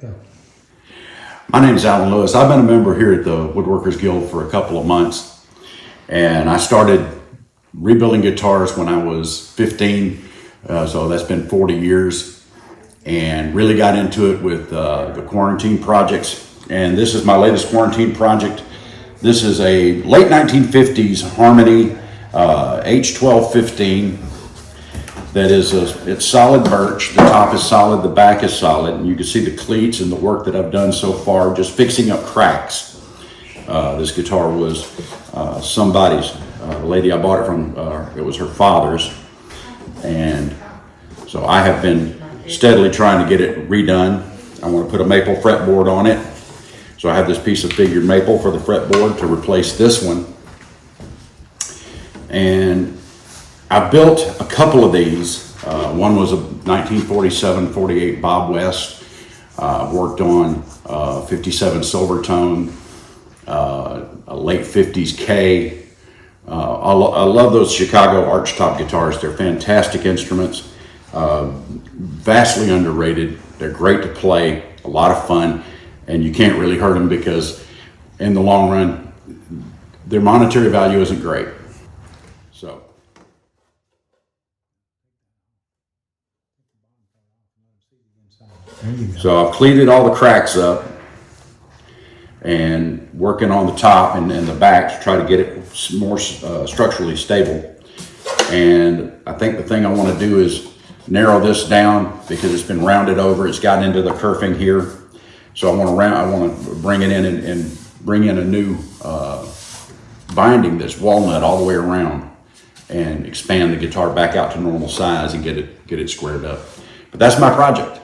Go. My name is Alan Lewis. I've been a member here at the Woodworkers Guild for a couple of months, and I started rebuilding guitars when I was 15, so that's been 40 years, and really got into it with the quarantine projects. And this is my latest quarantine project. This is a late 1950s Harmony H1215 that is it's solid birch. The top is solid, the back is solid, and you can see the cleats and the work that I've done so far, just fixing up cracks. This guitar was somebody's. The lady I bought it from, it was her father's, and so I have been steadily trying to get it redone. I want to put a maple fretboard on it, so I have this piece of figured maple for the fretboard to replace this one. And I built a couple of these. One was a 1947-48 Bob West. Worked on 57 Silvertone, a late 50s K. I love those Chicago archtop guitars. They're fantastic instruments, vastly underrated. They're great to play, a lot of fun, and you can't really hurt them because in the long run, their monetary value isn't great. So I've cleated all the cracks up and working on the top and the back to try to get it more structurally stable. And I think the thing I want to do is narrow this down because it's been rounded over. It's gotten into the kerfing here. So I want to bring it in and bring in a new binding that's walnut all the way around and expand the guitar back out to normal size and get it squared up. But that's my project.